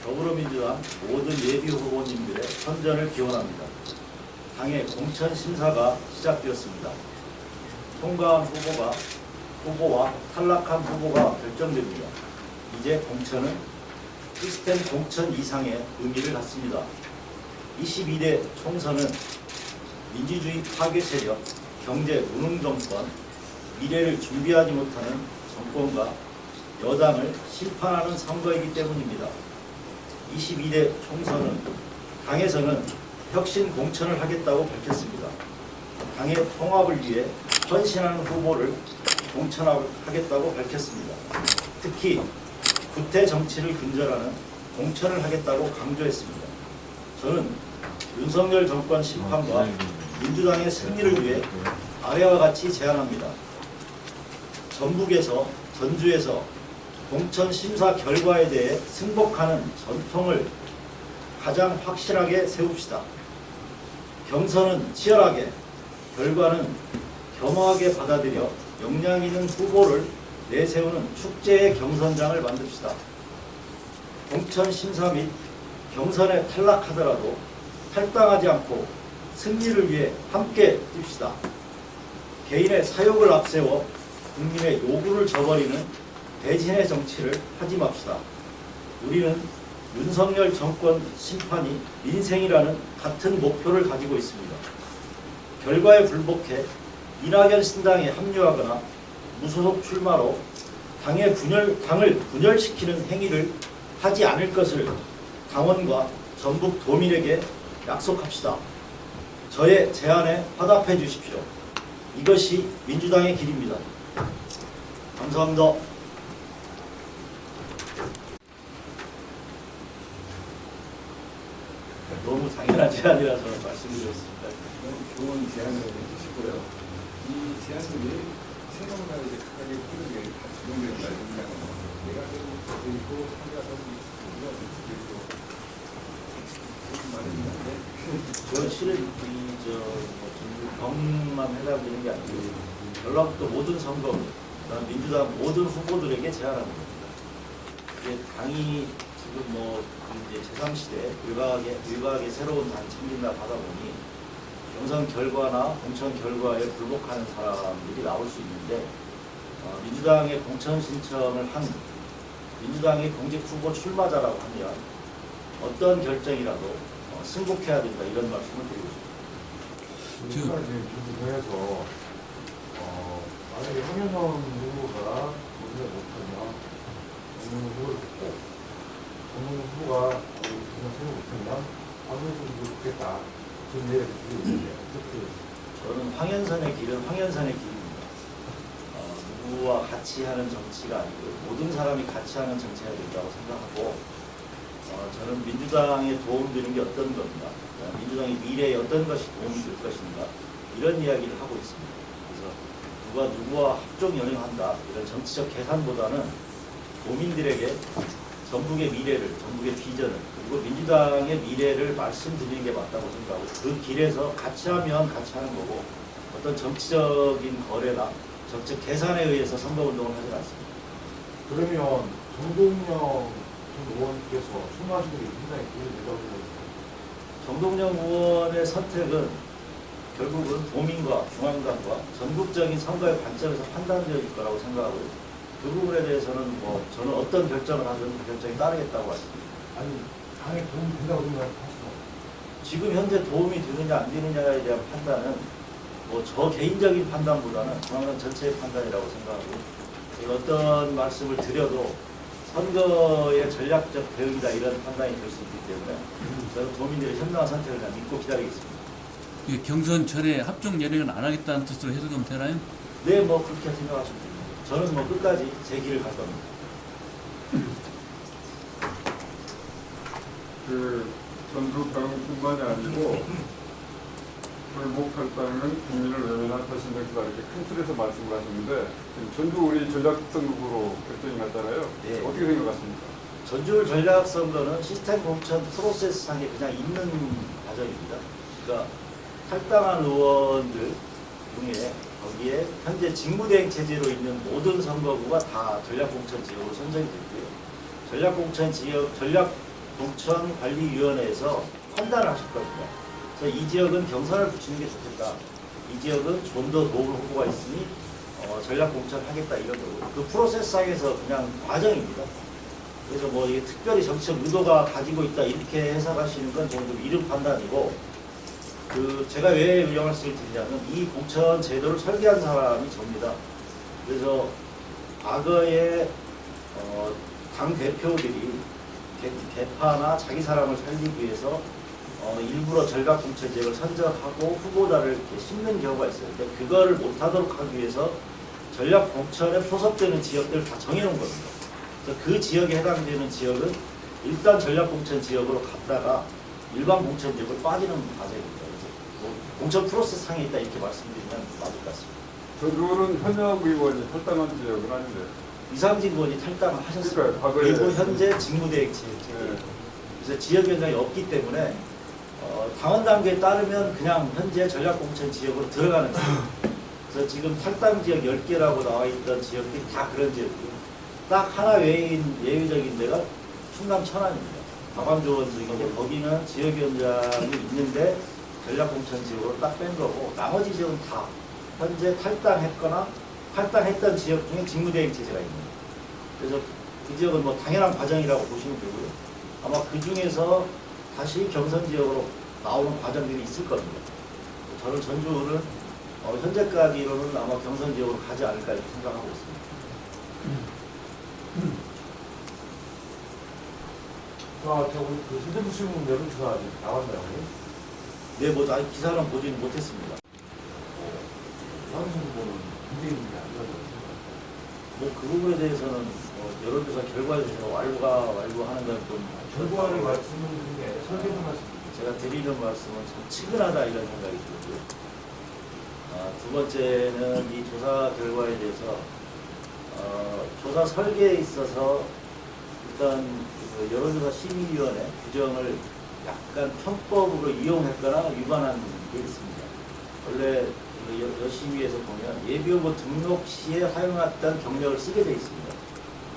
더불어민주당 모든 예비 후보님들의 선전을 기원합니다. 당의 공천 심사가 시작되었습니다. 통과한 후보와 탈락한 후보가 결정됩니다. 이제 공천은 시스템 공천 이상의 의미를 갖습니다. 22대 총선은 민주주의 파괴 세력, 경제 무능 정권, 미래를 준비하지 못하는 정권과 여당을 심판하는 선거이기 때문입니다. 22대 총선은 당에서는 혁신 공천을 하겠다고 밝혔습니다. 당의 통합을 위해 헌신하는 후보를 공천하겠다고 밝혔습니다. 특히 구태 정치를 근절하는 공천을 하겠다고 강조했습니다. 저는 윤석열 정권 심판과 민주당의 승리를 위해 아래와 같이 제안합니다. 전주에서 공천 심사 결과에 대해 승복하는 전통을 가장 확실하게 세웁시다. 경선은 치열하게, 결과는 겸허하게 받아들여 역량 있는 후보를 내세우는 축제의 경선장을 만듭시다. 공천 심사 및 경선에 탈락하더라도 탈당하지 않고 승리를 위해 함께 뜁시다. 개인의 사욕을 앞세워 국민의 요구를 저버리는 대진의 정치를 하지 맙시다. 우리는 윤석열 정권 심판이 민생이라는 같은 목표를 가지고 있습니다. 결과에 불복해 이낙연 신당에 합류하거나 무소속 출마로 당을 분열시키는 행위를 하지 않을 것을 당원과 전북 도민에게 약속합시다. 저의 제안에 화답해 주십시오. 이것이 민주당의 길입니다. 감사합니다. 너무 당연한 제안이라서 말씀드렸습니다. 좋은 제안을 해주시고요. 이 제안들이 생각나게 크게 푸는 게 다 적용되는 말입니다. 내가 그리고 한가서 우리가 그리고 저는 실은 경만 해달라고 하는 게 아니고 전라북도 모든 선거, 민주당 모든 후보들에게 제안하는 겁니다. 이게 당이 지금 이제 제3시대 일각에 새로운 당이 생긴다 하다 보니 경선 결과나 공천 결과에 불복하는 사람들이 나올 수 있는데 민주당의 공천 신청을 한 민주당의 공직 후보 출마자라고 하면 어떤 결정이라도 승복해야 된다 이런 말씀을 드리고 싶습니다. 우리가 지금 준비해서 만약에 황현석 후보가 우리가 못하면 정몽 후보를 듣고 정몽 후보가 생각 못하면 황현석 후보를 듣겠다 그런 얘기를 드리고 있는데 저는 황현선의 길은 황현선의 길입니다. 누구와 같이 하는 정치가 아니고 모든 사람이 같이 하는 정치가 된다고 생각하고 저는 민주당에 도움되는 게 어떤 겁니다. 민주당의 미래에 어떤 것이 도움이 될 것인가 이런 이야기를 하고 있습니다. 그래서 누가 누구와 합종 연행한다 이런 정치적 계산보다는 도민들에게 전북의 미래를, 전북의 비전을 그리고 민주당의 미래를 말씀드리는 게 맞다고 생각하고 그 길에서 같이 하면 같이 하는 거고 어떤 정치적인 거래나 정책 계산에 의해서 선거운동을 하지 않습니다. 그러면 정동영 전 의원께서 출마하시는 게 상당히 도움이 된다고 생각합니다. 정동영 의원의 선택은 결국은 도민과 중앙당과 전국적인 선거의 관점에서 판단될 거라고 생각하고요. 그 부분에 대해서는 저는 어떤 결정을 하든 그 결정에 따르겠다고 했습니다. 아니 당에 도움이 된다고 생각하시죠? 지금 현재 도움이 되느냐 안 되느냐에 대한 판단은 저 개인적인 판단보다는 중앙당 전체의 판단이라고 생각하고 제가 어떤 말씀을 드려도 선거의 전략적 대응이다 이런 판단이 될 수 있기 때문에 저는 도민들의 현명한 선택을 그냥 믿고 기다리겠습니다. 경선 전에 합종 연행은 안 하겠다는 뜻으로 해석하면 되나요? 네, 그렇게 생각하시면 됩니다. 저는 끝까지 제 길을 갈 겁니다. 전북당뿐만이 아니고 불복할당은 국민을 외면할 것인가 이렇게 큰 틀에서 말씀을 하셨는데 지금 전주 우리 전략선거구로 결정이 났잖아요. 네. 어떻게 생각하십니까? 전주 전략선거는 시스템 공천 프로세스상에 그냥 있는 과정입니다. 그러니까 탈당한 의원들 중에 거기에 현재 직무대행 체제로 있는 모든 선거구가 다 전략공천 지역으로 선정이 됐고요. 전략공천 지역, 전략 공천관리위원회에서 판단을 하실 겁니다. 그래서 이 지역은 경선을 붙이는 게 좋겠다. 이 지역은 좀 더 좋은 후보가 있으니 전략 공천하겠다 이런 거고 그 프로세스상에서 그냥 과정입니다. 그래서 뭐 이게 특별히 정치적 의도가 가지고 있다 이렇게 해석하시는 건 저는 좀 이른 판단이고 그 제가 왜 이 말씀을 드리냐면 이 공천 제도를 설계한 사람이 접니다. 그래서 과거에 당 대표들이 개파나 자기 사람을 살리기 위해서 일부러 전략 공천제를 선정하고 후보자를 이렇게 심는 경우가 있어요. 근데 그거를 못하도록 하기 위해서 전략 공천에 포섭되는 지역들을 다 정해놓은 겁니다. 그래서 그 지역에 해당되는 지역은 일단 전략 공천 지역으로 갔다가 일반 공천 지역을 빠지는 과정입니다. 그래서 뭐 공천 프로세스 상에 있다 이렇게 말씀드리면 맞을 것 같습니다. 전주는 현역 의원이 탈당한 지역은 아닌데. 이상진 의원이 탈당을 하셨습니다. 그러니까요, 과거에. 그리고 현재 직무대행체. 네. 그래서 지역위원장이 없기 때문에 당원 단계에 따르면 그냥 현재 전략공천 지역으로 들어가는 거예요. 그래서 지금 탈당 지역 10개라고 나와 있던 지역들이 다 그런 지역이고 딱 하나 외인 예외적인 데가 충남 천안입니다. 박광조 지역인데 거기는 지역위원장이 있는데 전략공천 지역으로 딱 뺀 거고 나머지 지역은 다 현재 탈당했거나 탈당했던 지역 중에 직무대행 체제가 있는 거예요. 그래서 그 지역은 뭐 당연한 과정이라고 보시면 되고요. 아마 그 중에서 다시 경선 지역으로 나오는 과정들이 있을 겁니다. 저는 전주는 현재까지로는 아마 경선 지역으로 가지 않을까 이렇게 생각하고 있습니다. 저기 그 신대부 신문 여론조사 아직 나왔나요? 네, 뭐 아직 기사는 보지는 못했습니다. 황선 후보는 문재인이 아니라고 뭐 그 부분에 대해서는 여론조사 결과에 대해서 완료하는 건 좀 결과를 말씀드리는 게 아니라 설계는 말씀드립니다. 제가 드리는 말씀은 참 측은하다 이런 생각이 들고요. 두 번째는 이 조사 결과에 대해서 조사 설계에 있어서 일단 그 여론조사 심의위원회 규정을 약간 편법으로 이용했거나 위반한 게 있습니다. 원래 여심위에서 보면 예비후보 등록 시에 사용했던 경력을 쓰게 되어 있습니다.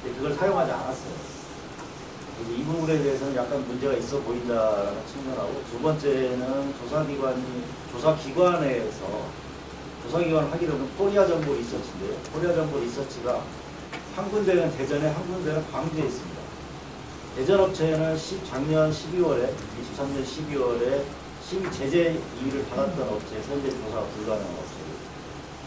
근데 그걸 사용하지 않았어요. 그래서 이 부분에 대해서는 약간 문제가 있어 보인다라는 측면하고 두 번째는 조사기관을 하기로 하면 코리아 정보 리서치인데요. 코리아 정보 리서치가 한 군데는 대전에 한 군데는 광주에 있습니다. 대전 업체는 작년 12월에 23년 12월에 심의 제재 이의를 받았던 업체, 현재 조사가 불가능한 업체고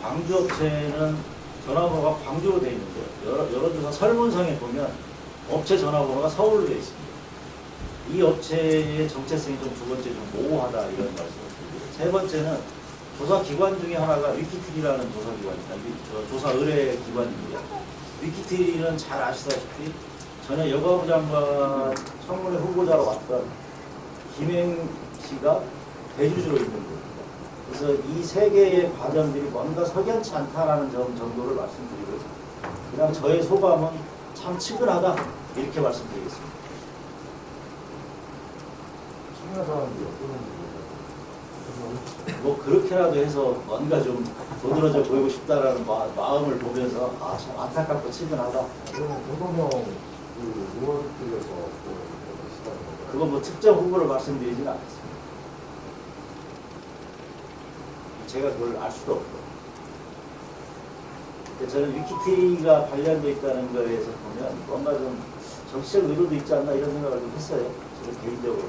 광주 업체는 전화번호가 광주로 되어 있는데요. 여론조사 설문상에 보면 업체 전화번호가 서울로 되어 있습니다. 이 업체의 정체성이 좀 두 번째 좀 모호하다 이런 말씀을 드리고요. 세 번째는 조사기관 중에 하나가 위키트리라는 조사기관입니다. 조사 의뢰 기관입니다. 위키트리는 잘 아시다시피 전에 여가부 장관 청문회 후보자로 왔던 김행 씨가 대주주로 있는 겁니다. 그래서 이 세 개의 과정들이 뭔가 석연치 않다라는 점 정도를 말씀드리고 그냥 저의 소감은 참 측은하다 이렇게 말씀드리겠습니다. 청와사람들이 어떤 뭐 그렇게라도 해서 뭔가 좀 도드라져 보이고 싶다라는 마음을 보면서 참 안타깝고 측은하다. 그러면 대통령 그 의원들에서 시다는 거예요. 그건 뭐 특정 후보를 말씀드리지는 않겠습니다. 제가 그걸 알 수도 없고. 근데 저는 위키트리가 관련되어 있다는 거에서 보면 뭔가 좀 정치적 의도도 있지 않나 이런 생각을 좀 했어요. 저는 개인적으로.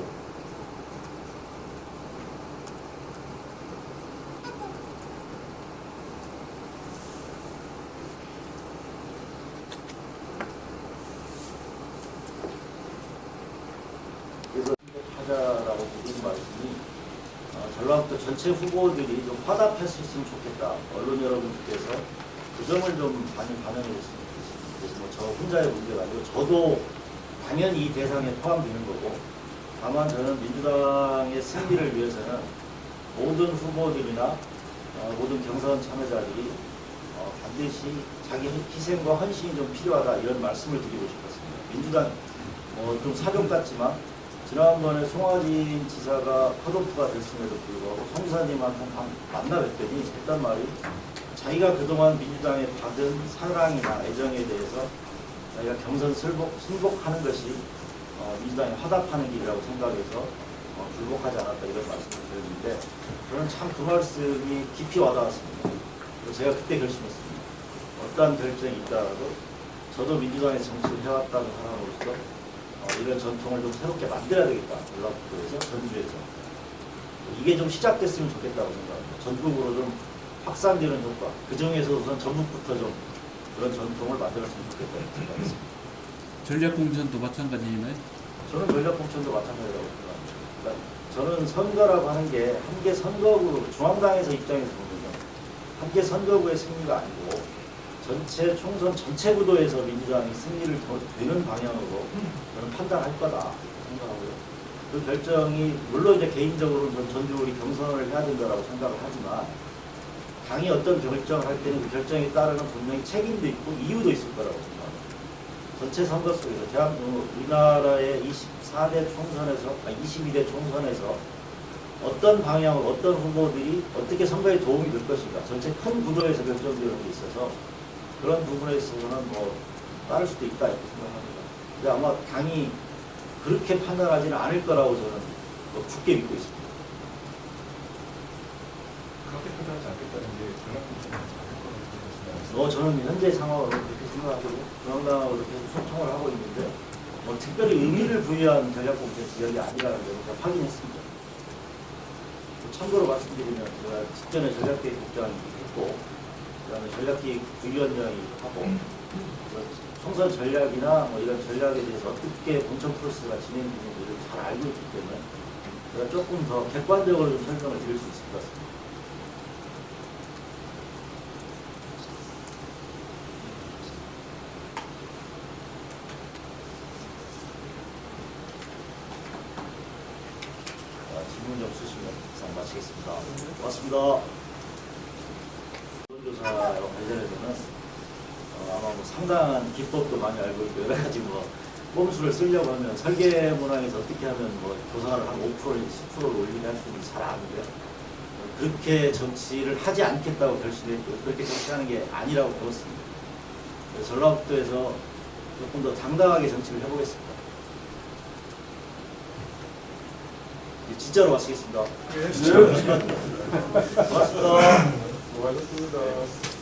그래서 하자라고 드린 말씀이 전라북도 전체 후보들이 좀 화답했으면 좋겠다. 언론 여러분들께서 그 점을 좀 많이 반영해 줬으면 좋겠습니다. 그래서 뭐 저 혼자의 문제가 아니고 저도 당연히 이 대상에 포함되는 거고 다만 저는 민주당의 승리를 위해서는 모든 후보들이나 모든 경선 참여자들이 반드시 자기 희생과 헌신이 좀 필요하다 이런 말씀을 드리고 싶었습니다. 민주당 좀 사정 같지만 지난번에 송하진 지사가 컷오프가 됐음에도 불구하고 송 지사님한테 만나 뵀더니 했단 말이 자기가 그동안 민주당에 받은 사랑이나 애정에 대해서 자기가 경선 승복하는 것이 민주당이 화답하는 길이라고 생각해서 불복하지 않았다 이런 말씀을 드렸는데 저는 참 그 말씀이 깊이 와닿았습니다. 그래서 제가 그때 결심했습니다. 어떠한 결정이 있더라도 저도 민주당에서 정치를 해왔다는 사람으로서 이런 전통을 좀 새롭게 만들어야 되겠다. 전라북도에서, 전주에서. 이게 좀 시작됐으면 좋겠다고 생각합니다. 전국으로 좀 확산되는 효과. 그 중에서 우선 전북부터 좀 그런 전통을 만들었으면 좋겠다고 생각했습니다. 전략공천도 마찬가지이나요? 저는 전략공천도 마찬가지라고 생각합니다. 그러니까 저는 선거라고 하는 게 한 개 선거구, 중앙당에서 입장에서 보면 한 개 선거구의 승리가 아니고 전체 총선 전체 구도에서 민주당이 승리를 더 되는 방향으로 저는 판단할 거다 생각하고요. 그 결정이 물론 이제 개인적으로는 전주 우리 경선을 해야 된다라고 생각을 하지만 당이 어떤 결정을 할 때는 그 결정에 따르는 분명히 책임도 있고 이유도 있을 거라고 생각합니다. 전체 선거 속에서 대한민국 우리나라의 24대 총선에서 22대 총선에서 어떤 방향으로 어떤 후보들이 어떻게 선거에 도움이 될 것인가 전체 큰 구도에서 결정되는 게 있어서 그런 부분에 있어서는 뭐 따를 수도 있다 이렇게 생각합니다. 근데 아마 당이 그렇게 판단하지는 않을 거라고 저는 굳게 믿고 있습니다. 그렇게 판단하지 않겠다는 게 전략공천이 않을 거라고 생각하시나요? 저는 현재 상황으로 그렇게 생각하고 중앙당하고 계속 소통을 하고 있는데 특별히 의미를 부여한 전략공천 지역이 아니라는 걸 제가 확인했습니다. 참고로 말씀드리면 제가 직전에 전략계획 국장이 했고 그다음에 전략계획 부위원장이 하고 총선 전략이나 뭐 이런 전략에 대해서 어떻게 공천 프로세스가 진행되는지를 잘 알고 있기 때문에 제가 조금 더 객관적으로 좀 설명을 드릴 수 있을 것 같습니다. 질문 좀 주시면 이상 마치겠습니다. 고맙습니다. 조사와 관련해서는 아마 뭐 상당한 기법도 많이 알고 있고 여러 가지 뭐 꼼수를 쓰려고 하면 설계 문항에서 어떻게 하면 뭐 조사를 한 5%, 10%를 올리게 할 수 있는지 잘 아는데 그렇게 정치를 하지 않겠다고 결심했고 그렇게 정치하는 게 아니라고 배웠습니다. 그래서 전라북도에서 조금 더 당당하게 정치를 해보겠습니다. 진짜로 마치겠습니다. 네. 고맙습니다. 수고하셨습니다.